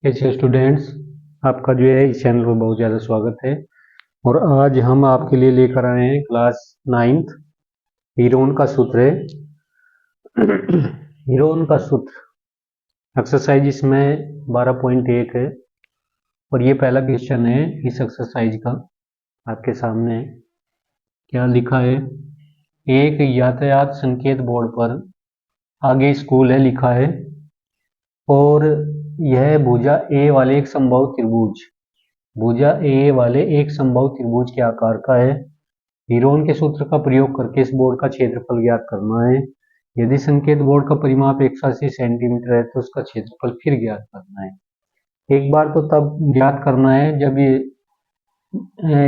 कैसे स्टूडेंट्स, आपका जो है इस चैनल पर बहुत ज़्यादा स्वागत है। और आज हम आपके लिए लेकर आए हैं क्लास 9th हीरोन का सूत्र है। हीरोन का सूत्र एक्सरसाइज इसमें 12.1 है और ये पहला क्वेश्चन है इस एक्सरसाइज का। आपके सामने क्या लिखा है? एक यातायात संकेत बोर्ड पर आगे स्कूल है लिखा है और यह भुजा ए वाले एक समबाहु त्रिभुज भुजा ए वाले एक समबाहु त्रिभुज के आकार का है। हीरोन के सूत्र का प्रयोग करके इस बोर्ड का क्षेत्रफल ज्ञात करना है। यदि संकेत बोर्ड का परिमाप 180 सेंटीमीटर है तो उसका क्षेत्रफल फिर ज्ञात करना है। एक बार तो तब ज्ञात करना है जब ये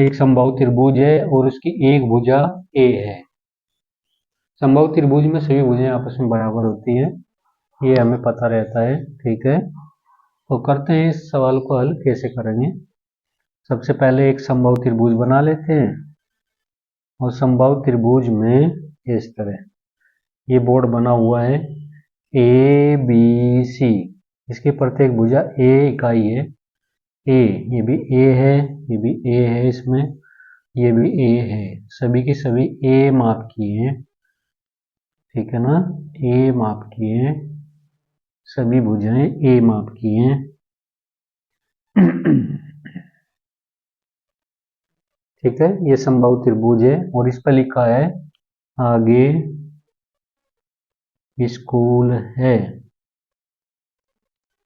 एक समबाहु त्रिभुज है और उसकी एक भुजा ए है। समबाहु त्रिभुज में सभी भुजाएं आपस में बराबर होती हैं, ये हमें पता रहता है। ठीक है, तो करते हैं इस सवाल को हल कैसे करेंगे। सबसे पहले एक समबाहु त्रिभुज बना लेते हैं और समबाहु त्रिभुज में इस तरह ये बोर्ड बना हुआ है ए बी सी। इसकी प्रत्येक भुजा ए इकाई है। ए, ये भी ए है, ये भी ए है, इसमें ये भी ए है। सभी की सभी ए माप की है। ठीक है ना, ए माप की है, सभी भुजाएं ए माप की हैं। ठीक है, ये समबाहु त्रिभुज है और इस पर लिखा है आगे स्कूल है।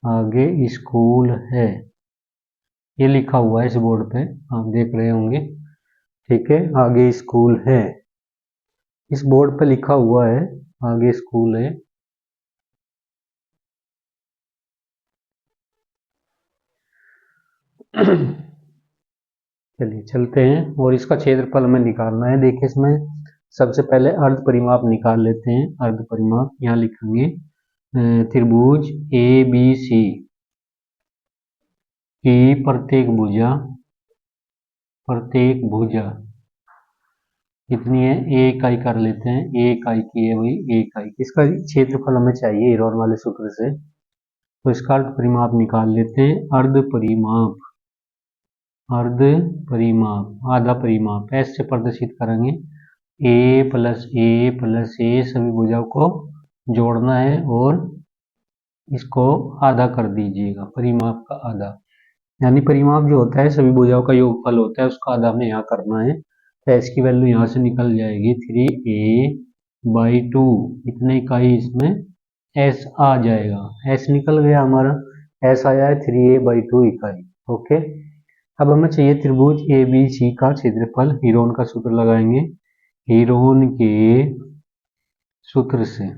आगे स्कूल है, ये लिखा हुआ है इस बोर्ड पे, आप देख रहे होंगे। ठीक है, आगे स्कूल है, इस बोर्ड पे लिखा हुआ है आगे स्कूल है। चलिए चलते हैं और इसका क्षेत्रफल हमें निकालना है। देखिए इसमें सबसे पहले अर्ध परिमाप निकाल लेते हैं। अर्ध परिमाप यहाँ लिखेंगे त्रिभुज ए बी सी की प्रत्येक भुजा कितनी है? ए इकाई कर लेते हैं। ए इकाई की है वही ए इकाई की। इसका क्षेत्रफल हमें चाहिए हीरोन वाले सूत्र से, तो इसका अर्ध परिमाप निकाल लेते हैं। अर्ध परिमाप आधा परिमाप एस से प्रदर्शित करेंगे। ए प्लस ए सभी भुजाओं को जोड़ना है और इसको आधा कर दीजिएगा, परिमाप का आधा। यानी परिमाप जो होता है सभी भुजाओं का योगफल होता है, उसका आधा हमें यहाँ करना है। तो एस की वैल्यू यहाँ से निकल जाएगी 3a/2। इतने इकाई इसमें एस आ जाएगा। एस निकल गया हमारा, एस आया है 3a/2 इकाई। ओके, अब हमें चाहिए त्रिभुज ए बी सी का क्षेत्रफल। हीरोन का सूत्र लगाएंगे, हीरोन के सूत्र से।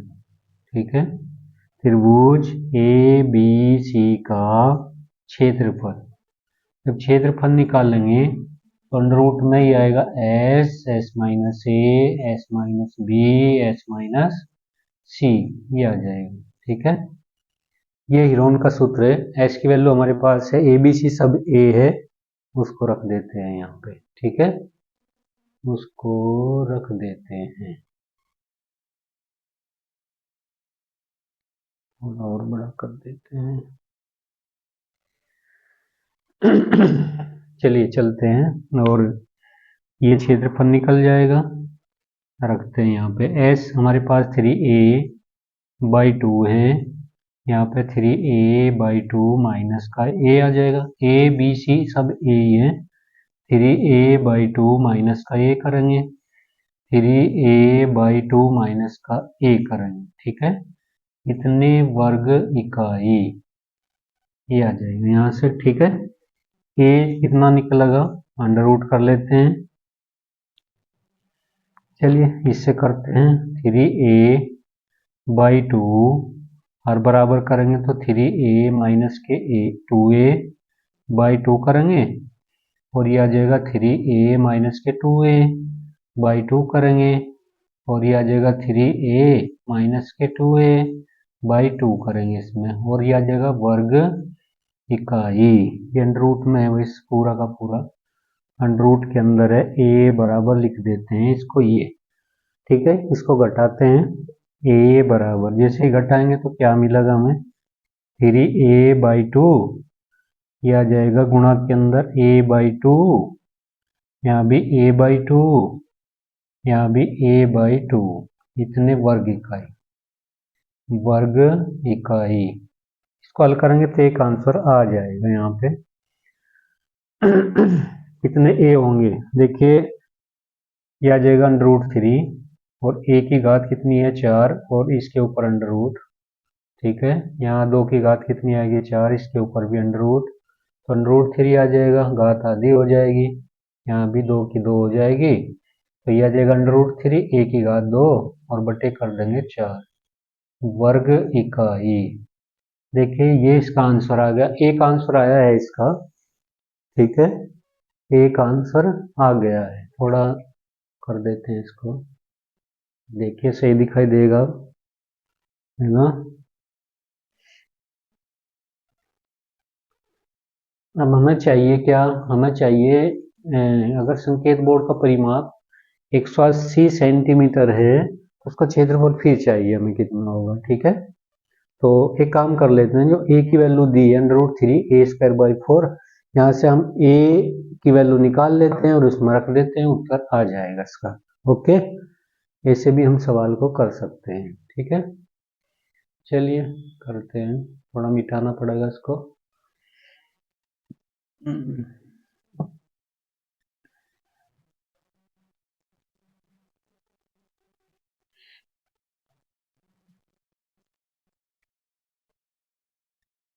ठीक है, त्रिभुज ए बी सी का क्षेत्रफल, जब क्षेत्रफल निकालेंगे तो अंडर रूट में ही आएगा S, S minus A, S minus B, S minus C, ये आ जाएगा। ठीक है, ये हीरोन का सूत्र है। एस की वैल्यू हमारे पास है, ए बी सी सब ए है, उसको रख देते हैं यहाँ पे। ठीक है, उसको रख देते हैं, थोड़ा और बड़ा कर देते हैं। चलिए चलते हैं और ये क्षेत्रफल निकल जाएगा। रखते हैं यहाँ पे एस, हमारे पास 3a/2 है। यहाँ पे 3a/2 माइनस का ए आ जाएगा। ए बी सी सब ए ही है। 3a/2 माइनस का ए करेंगे, 3a/2 माइनस का ए करेंगे। ठीक है, इतने वर्ग इकाई ये आ जाएगा यहाँ से। ठीक है, ए कितना निकलेगा, अंडर रूट कर लेते हैं। चलिए इससे करते हैं 3a/2 और बराबर करेंगे तो 3a माइनस के ए 2a/2 करेंगे और ये आ जाएगा 3a माइनस के 2a/2 करेंगे और ये आ जाएगा 3a माइनस के 2a/2 करेंगे इसमें, और ये आ जाएगा वर्ग इकाई। ये अंडर रूट में है, इस पूरा का पूरा अंडर रूट के अंदर है। ए बराबर लिख देते हैं इसको ये। ठीक है, इसको घटाते हैं। ए बराबर जैसे ही घटाएंगे तो क्या मिलेगा हमें, 3a/2 ये आ जाएगा गुणा के अंदर a/2, यहाँ भी a/2, यहाँ भी a/2, इतने वर्ग इकाई, वर्ग इकाई। इसको हल करेंगे तो एक आंसर आ जाएगा यहाँ पे। कितने a होंगे देखिए, ये आ जाएगा √3, और a की घात कितनी है 4, और इसके ऊपर अंडर रूट। ठीक है, यहाँ 2 की घात कितनी आएगी 4, इसके ऊपर भी अंडर रूट, तो √3 आ जाएगा, घात आधी हो जाएगी, यहाँ भी 2 की 2 हो जाएगी, तो ये आ जाएगा √3, a की घात 2, और बटे कर देंगे 4, वर्ग इकाई। देखिए ये इसका आंसर आ गया, एक आंसर आया है इसका। ठीक है, एक आंसर आ गया है। थोड़ा कर देते हैं इसको, देखिए सही दिखाई देगा, है ना। अब हमें चाहिए क्या, हमें चाहिए अगर संकेत बोर्ड का परिमाप 180 सेंटीमीटर है तो उसका क्षेत्रफल फिर चाहिए हमें कितना होगा। ठीक है, तो एक काम कर लेते हैं, जो a की वैल्यू दी है √3a²/4, यहाँ से हम a की वैल्यू निकाल लेते हैं और उसमें रख देते हैं, उत्तर आ जाएगा इसका। ओके, ऐसे भी हम सवाल को कर सकते हैं। ठीक है, चलिए करते हैं, थोड़ा मिटाना पड़ेगा इसको।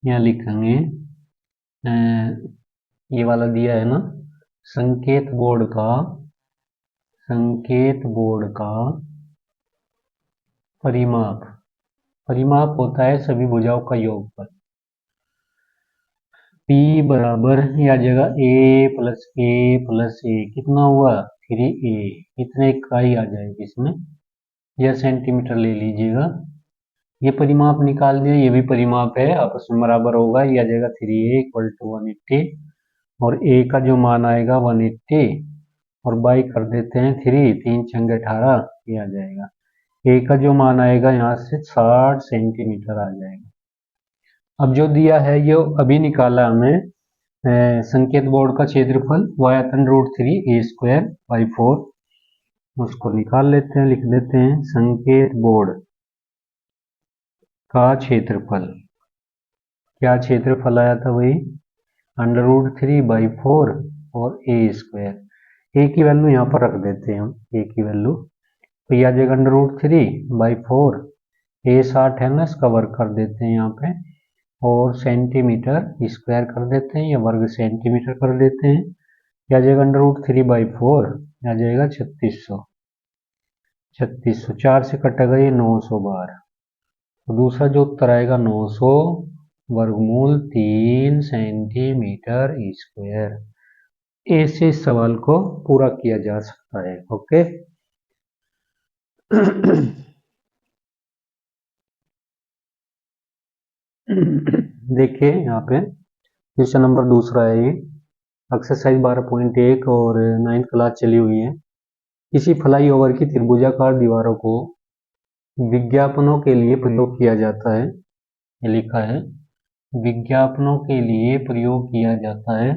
यहाँ लिखेंगे ये वाला दिया है ना, संकेत बोर्ड का, संकेत बोर्ड का परिमाप, परिमाप होता है सभी भुजाओं का योगफल। P बराबर, या जगह a+a+a कितना हुआ 3a, इतने इकाई आ जाएगी इसमें, या सेंटीमीटर ले लीजिएगा। ये परिमाप निकाल दिया, ये भी परिमाप है, आपस में बराबर होगा, ये आ जाएगा 3a = 180, और a का जो मान आएगा 180, और बाई कर देते हैं 3, 3 × 18, ये आ जाएगा। a का जो मान आएगा यहाँ से 60 सेंटीमीटर आ जाएगा। अब जो दिया है ये अभी निकाला हमने, संकेत बोर्ड का क्षेत्रफल आयतन √3a²/4, उसको निकाल लेते हैं, लिख देते हैं संकेत बोर्ड का क्षेत्रफल। क्या क्षेत्रफल आया था वही, √3/4 और a²। a की वैल्यू यहाँ पर रख देते हैं हम, a की वैल्यू, तो यह आ जाएगा √3/4, a 60 है ना, इसका वर्ग कर देते हैं यहाँ पे, और सेंटीमीटर स्क्वायर कर देते हैं, या वर्ग सेंटीमीटर कर देते हैं, यह आ जाएगा √3/4, आ जाएगा 3600, 3600, 4 से कटेगा ये 900 बार, तो दूसरा जो उत्तर आएगा 900 वर्गमूल 3 सेंटीमीटर स्क्वायर। ऐसे इस सवाल को पूरा किया जा सकता है। ओके। देखिए यहाँ पे क्वेश्चन नंबर दूसरा है ये, एक्सरसाइज 12.1 और 9th क्लास चली हुई है। किसी फ्लाई ओवर की त्रिभुजाकार दीवारों को विज्ञापनों के लिए प्रयोग किया जाता है, ये लिखा है, विज्ञापनों के लिए प्रयोग किया जाता है।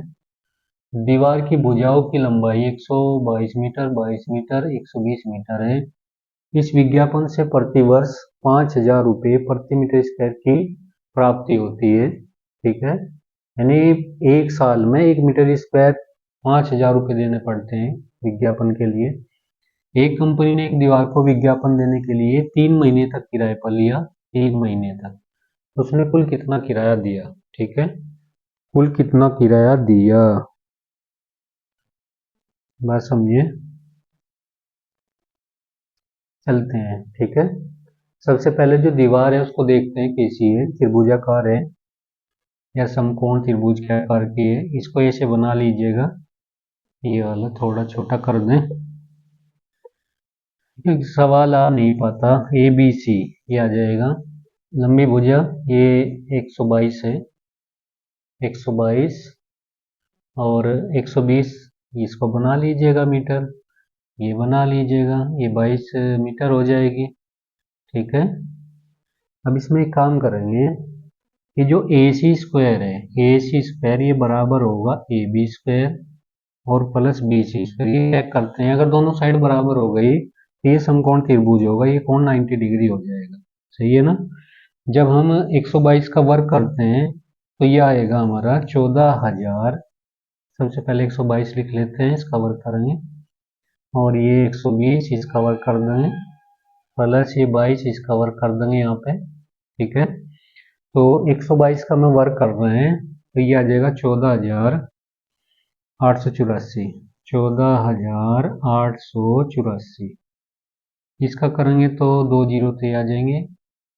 दीवार की भुजाओं की लंबाई 122 मीटर, 22 मीटर, 120 मीटर है। इस विज्ञापन से प्रतिवर्ष 5,000 रुपये प्रति मीटर स्क्वायर की प्राप्ति होती है। ठीक है, यानी एक साल में 1 मीटर स्क्वायर 5,000 रुपये देने पड़ते हैं विज्ञापन के लिए। एक कंपनी ने एक दीवार को विज्ञापन देने के लिए 3 महीने तक किराए पर लिया, 3 महीने तक, उसने कुल कितना किराया दिया। ठीक है, कुल कितना किराया दिया, बात समझिए, चलते हैं। ठीक है, सबसे पहले जो दीवार है उसको देखते हैं कैसी है, त्रिभुजाकार है या समकोण त्रिभुज के आकार की है। इसको ऐसे बना लीजिएगा, ये वाला थोड़ा छोटा कर दें क्योंकि सवाल आ नहीं पाता। ABC ये आ जाएगा, लंबी भुजा ये 122 है, 122, और 120 इसको बना लीजिएगा मीटर, ये बना लीजिएगा, ये 22 मीटर हो जाएगी। ठीक है, अब इसमें एक काम करेंगे, ये जो ए सी स्क्वायर है, ए सी स्क्वायर ये बराबर होगा ए बी स्क्वायर और प्लस बी सी स्क्वायर। ये चेक करते हैं, अगर दोनों साइड बराबर हो गई तो ये समकोण त्रिभुज होगा, ये कोण 90 डिग्री हो जाएगा। सही है ना। जब हम 122 का वर्ग करते हैं तो ये आएगा हमारा 14,000। सबसे पहले 122 लिख लेते हैं, इसका वर्ग करेंगे, और ये 120 इसका वर्ग कर देंगे, प्लस ये 22 इसका वर्ग कर देंगे यहाँ पे। ठीक है, तो 122 का हम वर्ग कर रहे हैं तो ये आ जाएगा 14,884। 14,884 इसका करेंगे तो 2 जीरो तो ये आ जाएंगे,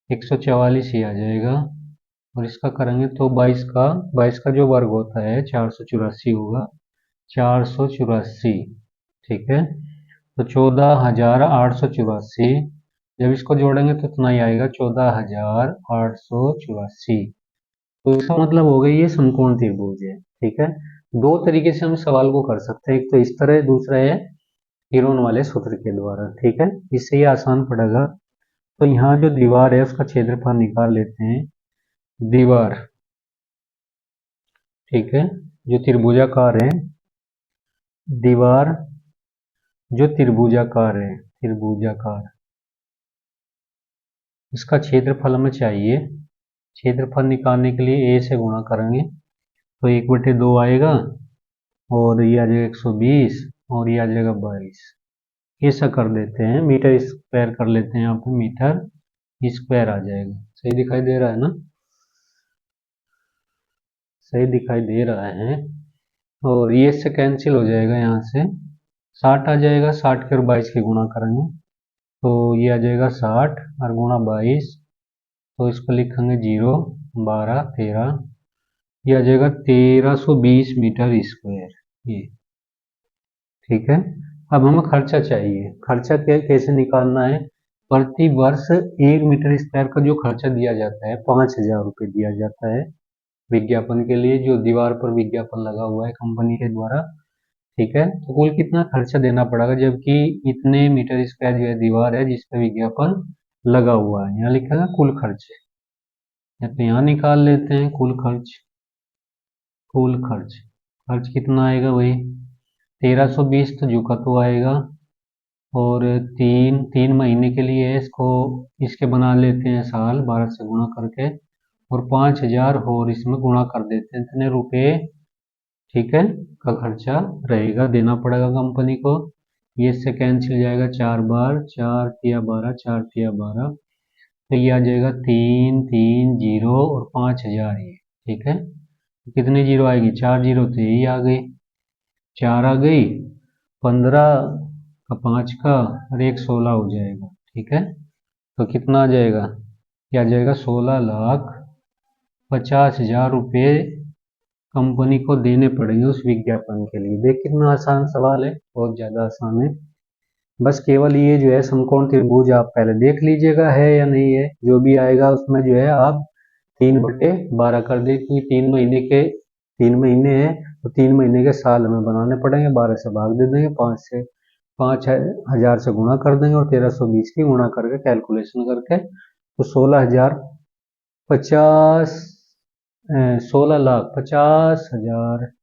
144 ही आ जाएगा। और इसका करेंगे तो 22 का जो वर्ग होता है 484 होगा, 484। ठीक है, तो 14,884 जब इसको जोड़ेंगे तो इतना ही आएगा, 14,884। तो इसका मतलब हो गया ये समकोण त्रिभुज है। ठीक है, दो तरीके से हम सवाल को कर सकते हैं, एक तो इस तरह, दूसरा है हीरोन वाले सूत्र के द्वारा। ठीक है, इससे ये आसान पड़ेगा। तो यहाँ जो दीवार है उसका क्षेत्रफल निकाल लेते हैं। दीवार, ठीक है, जो त्रिभुजाकार है, दीवार जो त्रिभुजाकार है, त्रिभुजाकार, इसका क्षेत्रफल हमें चाहिए। क्षेत्रफल निकालने के लिए ए से गुणा करेंगे तो 1/2 आएगा, और ये आ जाएगा 120, और ये आ जाएगा 22। ऐसा कर देते हैं, मीटर स्क्वायर कर लेते हैं, यहाँ पे मीटर स्क्वायर आ जाएगा। सही दिखाई दे रहा है ना, सही दिखाई दे रहा है। और ये इससे कैंसिल हो जाएगा, यहाँ से 60 आ जाएगा, 60 के और 22 के गुणा करेंगे तो ये आ जाएगा 60 और गुणा 22, तो इसको लिखेंगे 0, 12, 13, ये आ जाएगा 1320 मीटर स्क्वायर ये। ठीक है, अब हमें खर्चा चाहिए। खर्चा कैसे निकालना है? प्रति वर्ष 1 मीटर स्क्वायर का जो खर्चा दिया जाता है 5,000 रुपये दिया जाता है विज्ञापन के लिए, जो दीवार पर विज्ञापन लगा हुआ है कंपनी के द्वारा। ठीक है, तो कुल कितना खर्चा देना पड़ेगा, जबकि इतने मीटर स्क्वायर जो है दीवार है जिस पर विज्ञापन लगा हुआ है। यहाँ लिखा है कुल खर्च, या तो यहाँ निकाल लेते हैं कुल खर्च। कुल खर्च, खर्च कितना आएगा वही 1320 तो झुका तो आएगा, और तीन तीन महीने के लिए है, इसको इसके बना लेते हैं साल, 12 से गुणा करके, और 5,000 और इसमें गुणा कर देते हैं, इतने रुपए, ठीक है, का खर्चा रहेगा, देना पड़ेगा कंपनी को। ये इससे कैंसिल जाएगा 4 बार, 4 तिया 12, 4 तिया 12, तो ये आ जाएगा 3 3 जीरो और 5,000 ये। ठीक है, कितने जीरो आएगी, 4 जीरो तो यही आ गई, 4 आ गई, 15 का 5 का, और एक 16 हो जाएगा। ठीक है, तो कितना आ जाएगा, क्या आ जाएगा 16,50,000 रुपये कंपनी को देने पड़ेंगे उस विज्ञापन के लिए। देख कितना आसान सवाल है, बहुत ज़्यादा आसान है। बस केवल ये जो है समकोण त्रिभुज आप पहले देख लीजिएगा है या नहीं है, जो भी आएगा उसमें जो है आप 3/12 कर दें, क्योंकि 3 महीने हैं तो 3 महीने के साल हमें बनाने पड़ेंगे। 12 से भाग दे देंगे, 5,000 से गुणा कर देंगे, और 1320 की गुणा करके कैलकुलेशन करके तो 16,50,000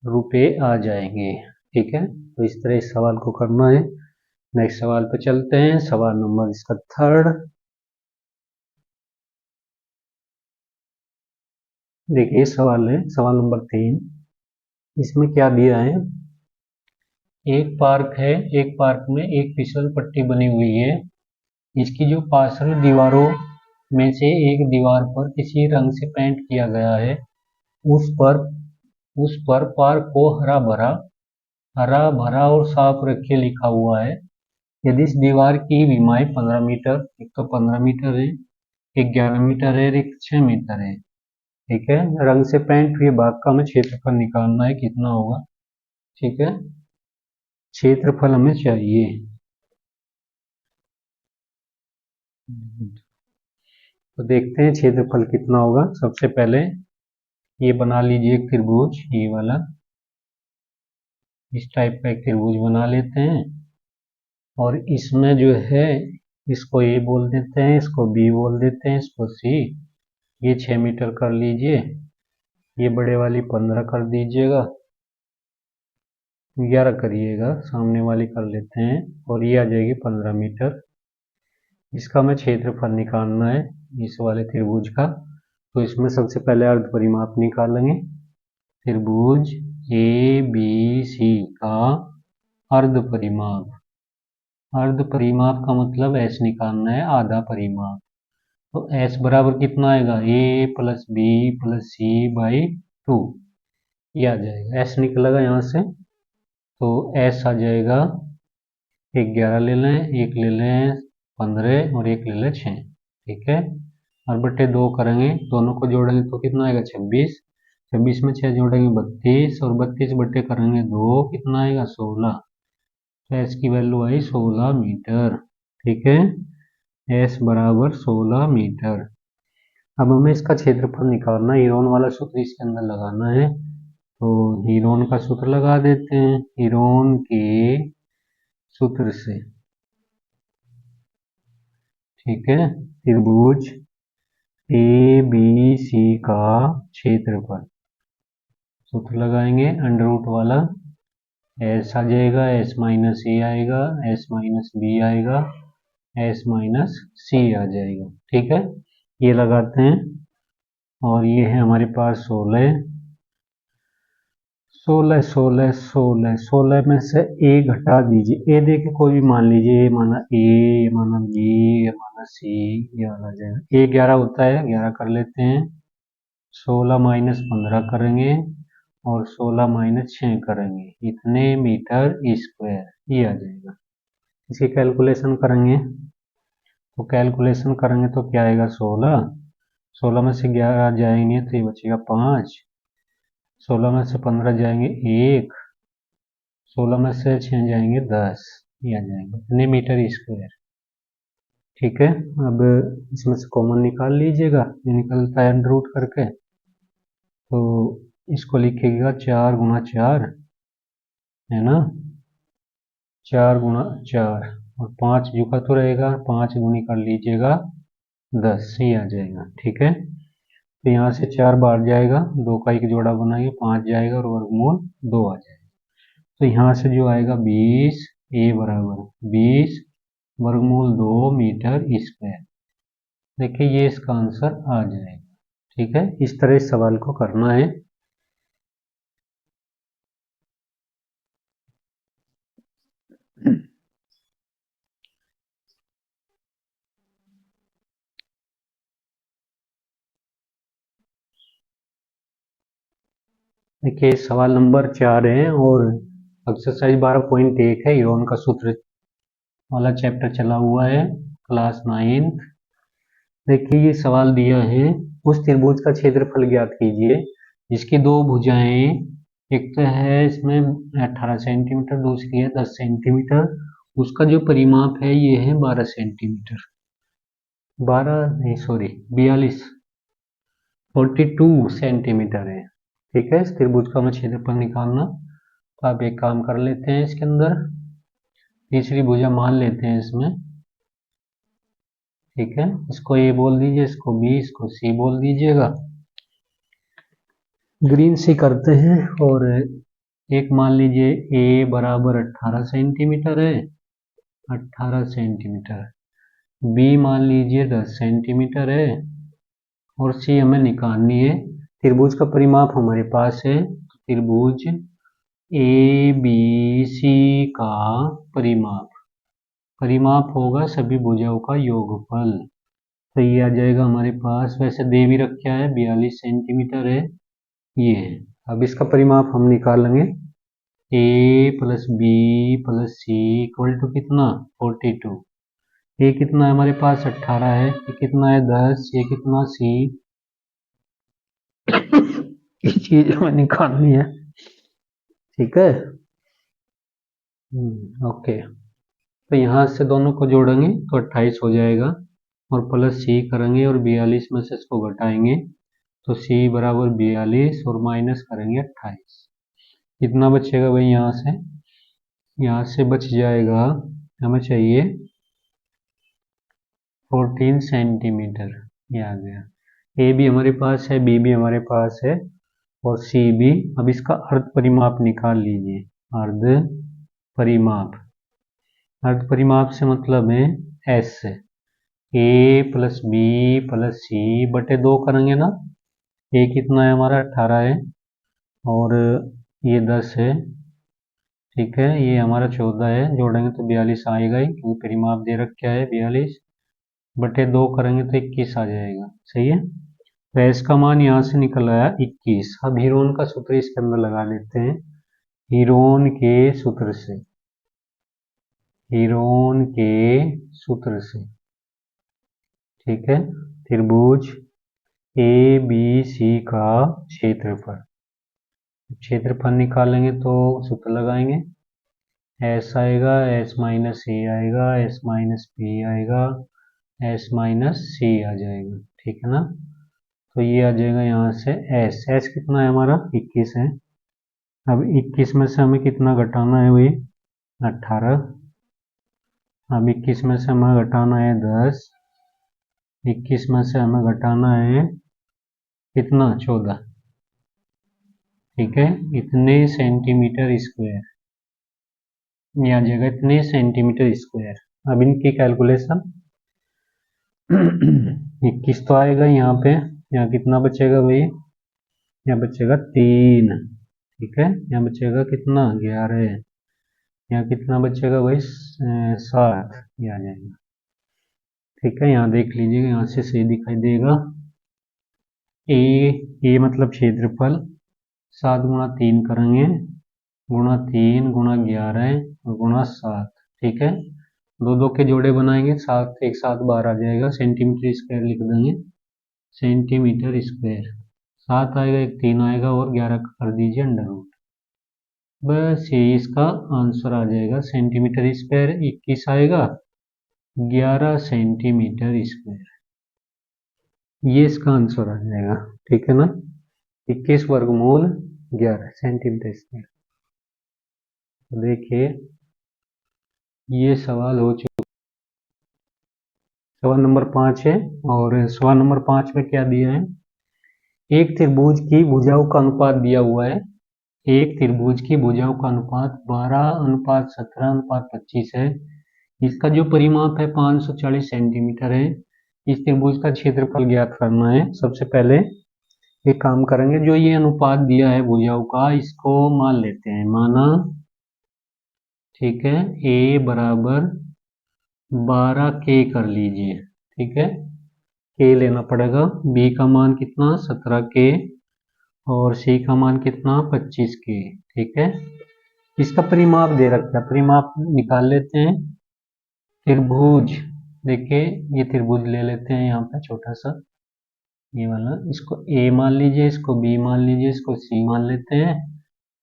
रुपये आ जाएंगे। ठीक है, तो इस तरह इस सवाल को करना है। नेक्स्ट सवाल पे चलते हैं, सवाल नंबर इसका 3rd। देखिए सवाल है सवाल नंबर 3। इसमें क्या दिया है, एक पार्क है, एक पार्क में एक फिसल पट्टी बनी हुई है। इसकी जो पार्श्व दीवारों में से एक दीवार पर किसी रंग से पेंट किया गया है, उस पर पार्क को हरा भरा और साफ रखे लिखा हुआ है। यदि इस दीवार की विमाएं 15 मीटर, एक तो 15 मीटर है, एक 11 मीटर है, एक 6 मीटर है। ठीक है, रंग से पेंट हुए भाग का हमें क्षेत्रफल निकालना है, कितना होगा। ठीक है, क्षेत्रफल हमें चाहिए। तो देखते हैं क्षेत्रफल कितना होगा। सबसे पहले ये बना लीजिए एक त्रिभुज, ये वाला, इस टाइप का एक त्रिभुज बना लेते हैं, और इसमें जो है इसको ए बोल देते हैं, इसको बी बोल देते हैं, इसको सी, ये 6 मीटर कर लीजिए, ये बड़े वाली 15 कर दीजिएगा, 11 करिएगा, सामने वाली कर लेते हैं, और ये आ जाएगी 15 मीटर। इसका हमें क्षेत्रफल निकालना है इस वाले त्रिभुज का। तो इसमें सबसे पहले अर्ध परिमाप निकालेंगे। त्रिभुज ए बी सी का अर्ध परिमाप। अर्ध परिमाप का मतलब एस निकालना है, आधा परिमाप। तो एस बराबर कितना आएगा, A plus B plus C by 2, ये आ जाएगा। एस निकलेगा यहाँ से, तो एस आ जाएगा, एक 11 ले लें, एक ले लें 15 और एक ले लें 6, ठीक है। और बटे 2 करेंगे, दोनों को जोड़ेंगे तो कितना आएगा 26, 26 में 6 जोड़ेंगे 32, और 32 बटे करेंगे 2, कितना आएगा 16। तो एस की वैल्यू आई 16 मीटर, ठीक है। एस बराबर 16 मीटर। अब हमें इसका क्षेत्रफल निकालना है, हीरोन वाला सूत्र इसके अंदर लगाना है। तो हीरोन का सूत्र लगा देते हैं, हीरोन के सूत्र से, ठीक है। त्रिभुज ए बी सी का क्षेत्रफल, सूत्र लगाएंगे अंडर रूट वाला, एस आ जाएगा, एस माइनस ए आएगा, एस माइनस बी आएगा, एस माइनस सी आ जाएगा, ठीक है। ये लगाते हैं, और ये है हमारे पास 16, 16 16 16 16 में से ए घटा दीजिए, ए देके कोई भी मान लीजिए, ये माना ए, ये माना बी, ये माना सी, ये वाला जाएगा। ए 11 होता है, 11 कर लेते हैं, 16 माइनस 15 करेंगे, और 16 माइनस 6 करेंगे, इतने मीटर स्क्वायर, ये आ जाएगा। इसकी कैलकुलेशन करेंगे, तो कैलकुलेशन करेंगे तो क्या आएगा, 16, 16 में से 11 जाएंगे तो ये बचेगा 5, 16 में से 15 जाएंगे 1, 16 में से 6 जाएंगे 10, ये आ जाएगा इतने मीटर स्क्वायर, ठीक है। अब इसमें से कॉमन निकाल लीजिएगा, ये निकलता है अंडर रूट करके, तो इसको लिखिएगा 4 गुणा 4, है ना, 4 गुणा 4, और 5 जुका तो रहेगा, 5 गुनी कर लीजिएगा 10, ये आ जाएगा, ठीक है। तो यहाँ से 4 बाहर जाएगा, 2 का एक जोड़ा बनाएंगे, 5 जाएगा, और वर्गमूल 2 आ जाएगा। तो यहाँ से जो आएगा 20, ए बराबर 20 वर्गमूल 2 मीटर स्क्वायर। देखिए ये इसका आंसर आ जाएगा, ठीक है। इस तरह इस सवाल को करना है। देखिए सवाल नंबर 4 है, और एक्सरसाइज 12.1 है, हीरोन का सूत्र वाला चैप्टर चला हुआ है, क्लास 9th। देखिए ये सवाल दिया है, उस त्रिभुज का क्षेत्रफल ज्ञात कीजिए जिसकी दो भुजाएं, एक तो है इसमें 18 सेंटीमीटर, दूसरी है 10 सेंटीमीटर, उसका जो परिमाप है ये है 12 सेंटीमीटर, 12 नहीं सॉरी 42 42 सेंटीमीटर है, ठीक है। इस त्रिभुज का हमें क्षेत्रफल निकालना। तो आप एक काम कर लेते हैं, इसके अंदर तीसरी भुजा मान लेते हैं इसमें, ठीक है। इसको ए बोल दीजिए, इसको बी, इसको सी बोल दीजिएगा, ग्रीन सी करते हैं। और एक मान लीजिए ए बराबर 18 सेंटीमीटर है, 18 सेंटीमीटर, बी मान लीजिए 10 सेंटीमीटर है, और सी हमें निकालनी है। त्रिभुज का परिमाप हमारे पास है, त्रिभुज ए बी सी का परिमाप, परिमाप होगा सभी भुजाओं का योगफल, तो ये आ जाएगा हमारे पास, वैसे दे भी रखा है 42 सेंटीमीटर है, ये है। अब इसका परिमाप हम निकालेंगे, A plus B plus C equal to कितना 42, ये कितना है हमारे पास 18 है, ये कितना है 10, ये कितना सी, ये चीज हमें निकालनी है, ठीक है। ओके, तो यहाँ से दोनों को जोड़ेंगे तो 28 हो जाएगा, और प्लस सी करेंगे और 42 में से इसको घटाएंगे, तो सी बराबर 42 और माइनस करेंगे 28, कितना बचेगा भाई, यहाँ से बच जाएगा, हमें चाहिए 14 सेंटीमीटर, ये आ गया। ए भी हमारे पास है, बी भी हमारे पास है और सी भी। अब इसका अर्ध परिमाप निकाल लीजिए। अर्ध परिमाप, अर्ध परिमाप से मतलब है एस, ए प्लस बी प्लस सी बटे 2 करेंगे ना। ए कितना है हमारा 18 है और ये 10 है, ठीक है। ये हमारा 14 है, जोड़ेंगे तो 42 आएगा ही क्योंकि परिमाप दे रखा है 42 बटे 2 करेंगे तो 21 आ जाएगा। सही है। तो एस का मान यहाँ से निकल आया 21। अब हीरोन का सूत्र इसके अंदर लगा लेते हैं। हीरोन के सूत्र से, हीरोन के सूत्र से, ठीक है। त्रिभुज ए बी सी का क्षेत्रफल, क्षेत्रफल निकालेंगे तो सूत्र लगाएंगे। एस आएगा, एस माइनस ए आएगा, एस माइनस बी आएगा, एस माइनस सी आ जाएगा, ठीक है ना। तो ये आ जाएगा यहाँ से एस, एस कितना है हमारा 21 है। अब 21 में से हमें कितना घटाना है भाई 18। अब 21 में से हमें घटाना है 10, 21 में से हमें घटाना है कितना 14, ठीक है। इतने सेंटीमीटर स्क्वायर, ये आ जाएगा इतने सेंटीमीटर स्क्वायर। अब इनकी कैलकुलेशन 21 तो आएगा यहाँ पे, यहाँ कितना बचेगा भाई, यहाँ बचेगा 3, ठीक है। यहाँ बचेगा कितना 11, यहाँ कितना बचेगा भाई 7, ये आ जाएगा, ठीक है। यहाँ देख लीजिएगा, यहाँ से सही दिखाई देगा। ए मतलब क्षेत्रफल, 7 गुणा 3 करेंगे, गुणा 3 गुणा 11 और गुणा 7, ठीक है। दो दो के जोड़े बनाएंगे, 7 एक 7 12 आ जाएगा, सेंटीमीटर स्क्वायर लिख देंगे, सेंटीमीटर स्क्वायर। 7 आएगा, एक 3 आएगा और 11 का कर दीजिए अंडर रूट। बस ये इसका आंसर आ जाएगा, सेंटीमीटर स्क्वायर 21 आएगा, 11 सेंटीमीटर स्क्वायर, ये इसका आंसर आ जाएगा, ठीक है ना। 21 वर्गमूल 11 सेंटीमीटर स्क्वायर। तो देखिए ये सवाल हो चुका, सवाल नंबर 5 है। और सवाल नंबर 5 में क्या दिया है, एक त्रिभुज की भुजाओं का अनुपात दिया हुआ है। एक त्रिभुज की भुजाओं का अनुपात 12:17:25 है। इसका जो परिमाप है 540 सेंटीमीटर है। इस त्रिभुज का क्षेत्रफल ज्ञात करना है। सबसे पहले एक काम करेंगे, जो ये अनुपात दिया है भुजाओं का, इसको मान लेते हैं। माना, ठीक है, a बराबर 12k कर लीजिए, ठीक है। k लेना पड़ेगा, b का मान कितना 17k और c का मान कितना 25k, ठीक है। इसका परिमाप दे रखा है, परिमाप निकाल लेते हैं। त्रिभुज, देखिए ये त्रिभुज ले लेते हैं यहाँ पे छोटा सा, ये वाला, इसको a मान लीजिए, इसको b मान लीजिए, इसको c मान लेते हैं।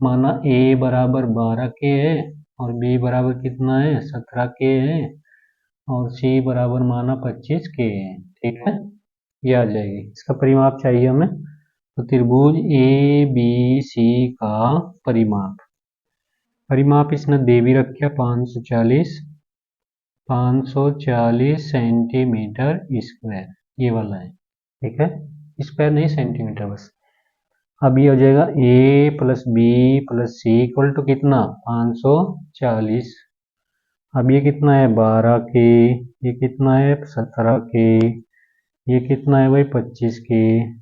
माना a बराबर 12k है और b बराबर कितना है 17k है और c बराबर माना 25k है, ठीक है। ये आ जाएगी, इसका परिमाप चाहिए हमें। तो त्रिभुज ए बी सी का परिमाप, परिमाप इसने दे भी रखा 540 सेंटीमीटर स्क्वायर, ये वाला है, ठीक है। स्क्वायर नहीं सेंटीमीटर बस। अब ये हो जाएगा A plus B plus C equal to कितना 540। अब ये कितना है 12k, ये कितना है 17k, ये कितना है भाई 25k,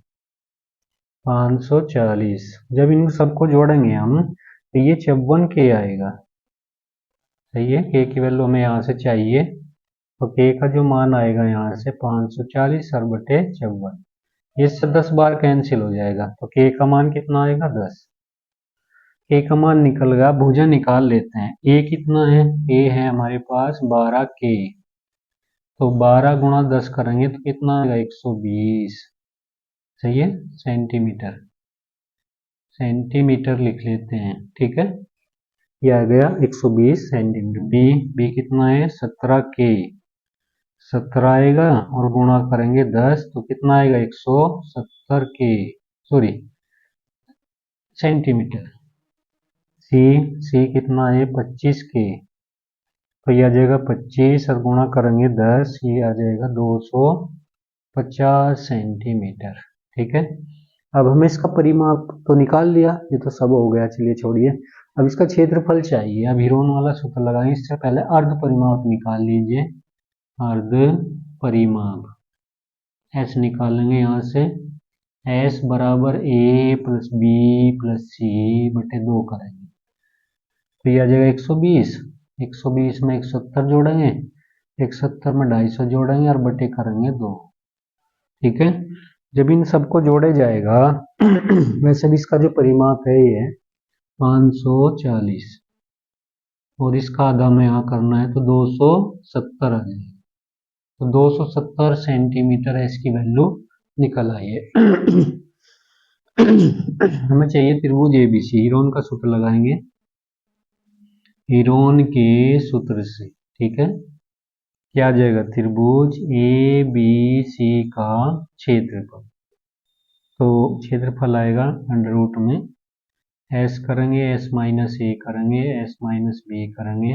540। जब इन सबको जोड़ेंगे हम तो ये 54k आएगा। सही है, k की वैल्यू हमें यहाँ से चाहिए, तो k का जो मान आएगा यहाँ से 540 और बटे 54, ये से 10 बार कैंसिल हो जाएगा, तो k का मान कितना आएगा 10। k का मान निकल गया, भुजा निकाल लेते हैं। a कितना है, a है हमारे पास 12k, तो 12 गुणा 10 करेंगे तो कितना आएगा 120, सही है, सेंटीमीटर, सेंटीमीटर लिख लेते हैं, ठीक है। ये आ गया 120 सेंटीमीटर। बी कितना है 17k, 17 आएगा और गुणा करेंगे 10 तो कितना आएगा 170k, सॉरी सेंटीमीटर। सी कितना है 25k, तो ये आ जाएगा 25 और गुणा करेंगे 10, ये आ जाएगा 200 50 सेंटीमीटर। ठीक है, अब हमें इसका परिमाप तो निकाल लिया, ये तो सब हो गया, चलिए छोड़िए। अब इसका क्षेत्रफल चाहिए। अब हीरोन वाला सूत्र लगाएं। इससे पहले अर्ध परिमाप निकाल लीजिए। अर्ध परिमाप एस निकालेंगे यहाँ से। एस बराबर ए प्लस बी प्लस सी बटे 2 करेंगे तो ये आ जाएगा 120। 120 में 170 जोड़ेंगे, 170 में 250 जोड़ेंगे और बटे करेंगे 2। ठीक है, जब इन सबको जोड़े जाएगा वैसे भी इसका जो परिमाप है ये 540 और इसका आधा में यहाँ करना है तो 270 आ जाएगा। तो 270 सेंटीमीटर है इसकी वैल्यू निकल आई है। हमें चाहिए त्रिभुज एबीसी। हीरोन का सूत्र लगाएंगे, हीरोन के सूत्र से। ठीक है, क्या आ जाएगा? त्रिभुज ए बी सी का क्षेत्रफल। तो क्षेत्रफल आएगा अंडर रूट में एस करेंगे, एस माइनस ए करेंगे, एस माइनस बी करेंगे,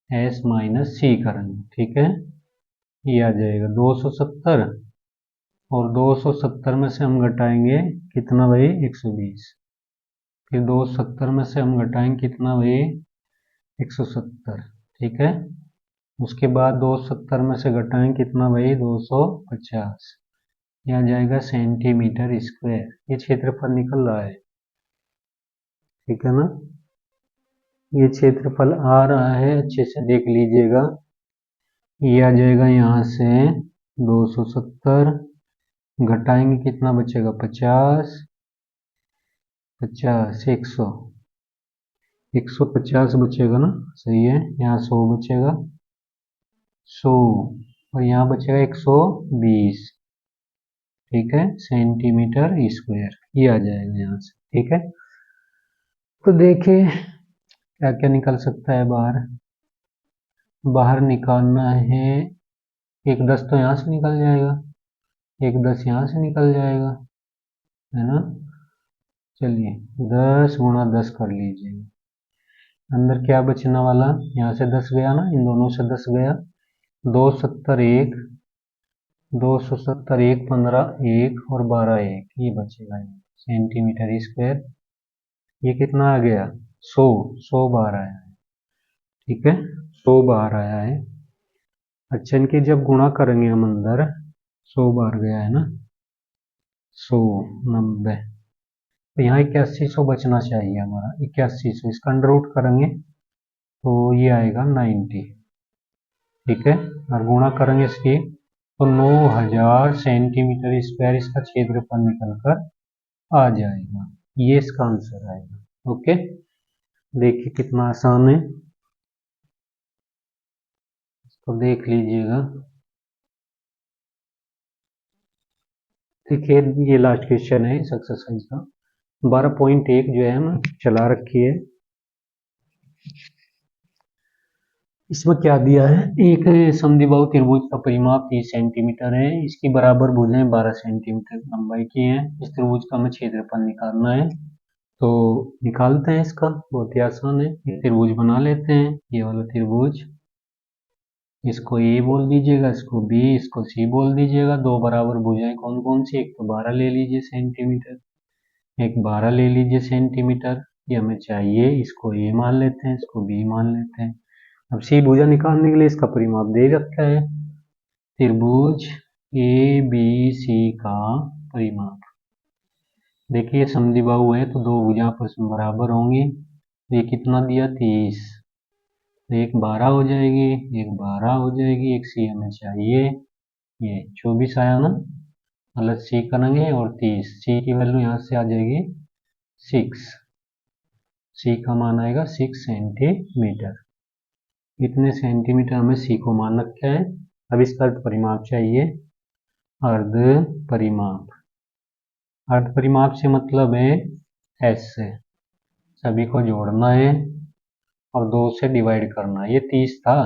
एस माइनस सी करेंगे। ठीक है, ये आ जाएगा 270 और 270 में से हम घटाएंगे कितना भाई? 120। फिर 270 में से हम घटाएंगे कितना भाई? 170। ठीक है, उसके बाद 270 में से घटाएंगे कितना भाई? 250। यह आ जाएगा सेंटीमीटर स्क्वायर। ये क्षेत्रफल निकल रहा है। ठीक है ना, ये क्षेत्रफल आ रहा है, अच्छे से देख लीजिएगा। ये आ जाएगा यहाँ से 270, घटाएंगे कितना बचेगा? 50, 50, 100, 150 बचेगा ना, सही है। यहाँ 100 बचेगा, 100 और यहाँ बचेगा 120। ठीक है, सेंटीमीटर स्क्वायर ये आ जाएगा यहाँ से। ठीक है, तो देखिए क्या क्या निकल सकता है बाहर। बाहर निकालना है, एक 10 तो यहाँ से निकल जाएगा, एक 10 यहाँ से निकल जाएगा, है ना। चलिए 10 गुणा 10 कर लीजिए। अंदर क्या बचने वाला? यहाँ से 10 गया ना, इन दोनों से 10 गया। 270 1, 270 1, 15 1 और 12 1, ये बचेगा सेंटीमीटर स्क्वायर। ये कितना आ गया? 100, 100 बार आया है। ठीक है, 100 बार आया है। अच्छा, इनकी जब गुणा करेंगे हम अंदर, 100 बार गया है ना, 100, 90, तो यहाँ 8100 बचना चाहिए हमारा। 8100 इसका अंडर रूट करेंगे तो ये आएगा 90। ठीक है, और गुणा करेंगे इसकी तो 9000 सेंटीमीटर स्क्वायर इसका क्षेत्रफल निकल कर आ जाएगा। ये इसका आंसर आएगा। ओके, देखिए कितना आसान है, इसको देख लीजिएगा। देखिए ये लास्ट क्वेश्चन है इस एक्सरसाइज का। 12.1 जो है हम चला रखी है। इसमें क्या दिया है? एक समद्विबाहु त्रिभुज का परिमाप 30 सेंटीमीटर है, इसकी बराबर भुजाएं 12 सेंटीमीटर लंबाई की हैं। इस त्रिभुज का हमें क्षेत्रफल निकालना है, तो निकालते हैं। इसका बहुत ही आसान है, एक त्रिभुज बना लेते हैं। ये वाला त्रिभुज, इसको ए बोल दीजिएगा, इसको बी, इसको सी बोल दीजिएगा। दो बराबर भुजाएं कौन कौन सी? एक तो 12 ले लीजिए सेंटीमीटर, एक 12 ले लीजिए सेंटीमीटर, ये हमें चाहिए। इसको ए मान लेते हैं, इसको बी मान लेते हैं। अब सी भुजा निकालने के लिए इसका परिमाप दे रखा है, त्रिभुज ए बी सी का परिमाप। देखिए समद्विबाहु है तो दो भुजा आपस में बराबर होंगी। ये कितना दिया? 30, तो एक 12 हो जाएगी, एक 12 हो जाएगी, एक सी हमें चाहिए। ये 24 आया ना, अलग सी करेंगे और 30, सी की वैल्यू यहाँ से आ जाएगी 6, सी का मान आएगा 6 सेंटीमीटर। इतने सेंटीमीटर हमें सी को मान रखा है। अब इसका अर्ध परिमाप चाहिए, अर्ध परिमाप। अर्ध परिमाप से मतलब है एस से सभी को जोड़ना है और 2 से डिवाइड करना है। ये 30 था,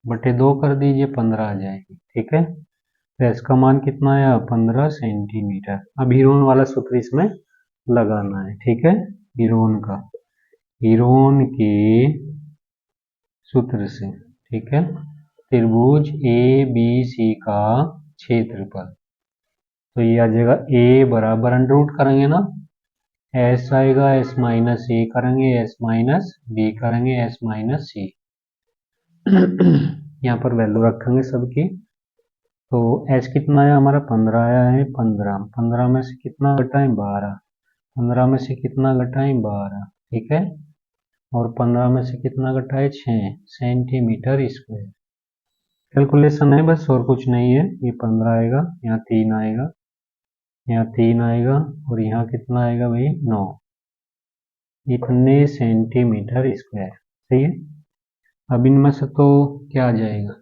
बटे 2 कर दीजिए, 15 आ जाएगी। ठीक है, तो एस का मान कितना आया? 15 सेंटीमीटर। अब हीरोन वाला सूत्र इसमें लगाना है। ठीक है, हीरोन का, हीरोन के सूत्र से। ठीक है, त्रिभुज ए बी सी का 6 ट्रिपल। तो ये आ जाएगा ए बराबर अंडर रूट करेंगे ना, एस आएगा, एस माइनस ए करेंगे, एस माइनस बी करेंगे, एस माइनस सी। यहाँ पर वैल्यू रखेंगे सबकी। तो एच कितना आया हमारा 15 आया है, 15 में से कितना घटाएं 12, 15 में से कितना घटाएं 12, ठीक है। और 15 में से कितना घटाए 6 सेंटीमीटर स्क्वायर। कैलकुलेशन है बस, और कुछ नहीं है। ये 15 आएगा, यहाँ 3 आएगा, यहाँ 3 आएगा, और यहाँ कितना आएगा भाई 9, इतने सेंटीमीटर स्क्वायर। सही है। अब इनमें से तो क्या आ जाएगा,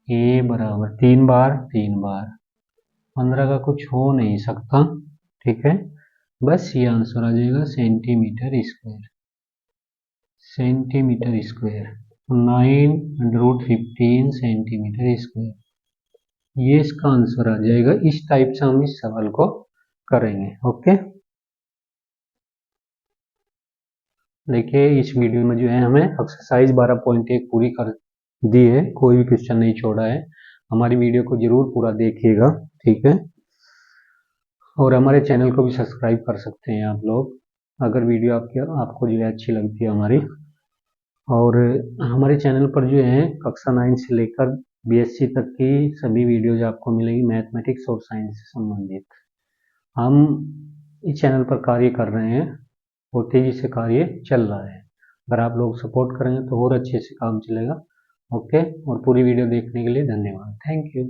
ए बराबर 3 बार 3 बार 15 का कुछ हो नहीं सकता, ठीक है। बस ये आंसर आ जाएगा centimetre square, centimetre square 9√15 centimetre square. ये इसका आंसर आ जाएगा। इस टाइप से हम इस सवाल को करेंगे। ओके, देखिए इस वीडियो में जो है हमें एक्सरसाइज 12.1 पूरी कर दी है, कोई भी क्वेश्चन नहीं छोड़ा है। हमारी वीडियो को जरूर पूरा देखिएगा, ठीक है। और हमारे चैनल को भी सब्सक्राइब कर सकते हैं आप लोग, अगर वीडियो आपको जो है अच्छी लगती है हमारी। और हमारे चैनल पर जो है कक्षा 9 से लेकर बीएससी तक की सभी वीडियोज आपको मिलेगी, मैथमेटिक्स और साइंस से संबंधित। हम इस चैनल पर कार्य कर रहे हैं और तेजी से कार्य चल रहा है। अगर आप लोग सपोर्ट करेंगे तो और अच्छे से काम चलेगा। ओके, और पूरी वीडियो देखने के लिए धन्यवाद। Thank you.